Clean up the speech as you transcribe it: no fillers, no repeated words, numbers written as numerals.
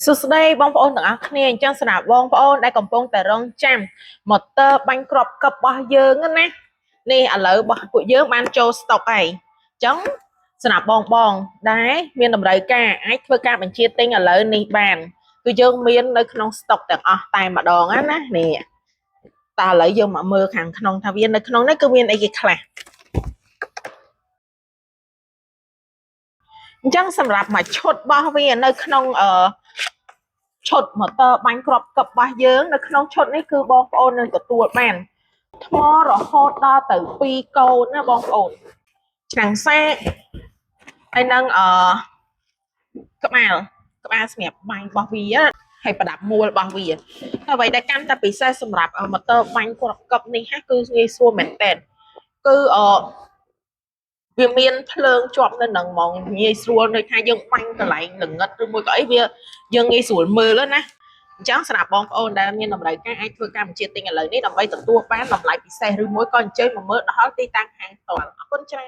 សួស្តីបងប្អូនទាំងអស់គ្នាអញ្ចឹងសម្រាប់បងប្អូនដែលកំពុងតែរង់ចាំម៉ូទ័របាញ់គ្រាប់កឹបរបស់យើងណានេះឥឡូវរបស់ពួកយើងបានចូលស្តុកហើយអញ្ចឹងសម្រាប់បងដែលមានតម្រូវការអាចធ្វើការបញ្ជាទិញឥឡូវនេះបានគឺយើងមាននៅក្នុងស្តុកទាំងអស់តែម្ដងណានេះតែឥឡូវយើងមកមើលខាងក្នុងថាវានៅក្នុងនេះគឺមានអីគេខ្លះអញ្ចឹងសម្រាប់មួយឈុតរបស់វានៅក្នុងឈុតម៉ូទ័របាញ់គ្រាប់កឹបរបស់យើងនៅក្នុងឈុតនេះគឺបងប្អូននឹងទទួលបានថ្មរហូតដល់ទៅ2កូនណាបងប្អូនឆ្នាំងសាកហើយនឹងក្បាលសម្រាប់បាញ់របស់វាហើយប្រដាប់មួលរបស់វាហើយអ្វីដែលកាន់តែពិសេសសម្រាប់ម៉ូទ័របាញ់គ្រាប់កឹបនេះគឺងាយស្រួលមែនតើគឺវាមានភ្លើងជាប់នៅនឹងហ្មងងាយស្រួលដូចថាយើងបាញ់កន្លែងល្ងិតឬមួយក៏អីវាយើងងាយស្រួលមើលណាអញ្ចឹងសម្រាប់បងប្អូនដែលមានតម្រូវការអាចធ្វើការបញ្ជាទិញឥឡូវនេះដើម្បីទទួលបានតម្លៃពិសេសឬមួយក៏អញ្ជើញមកមើលដល់ទីតាំងហាងផ្ទាល់អរគុណច្រើន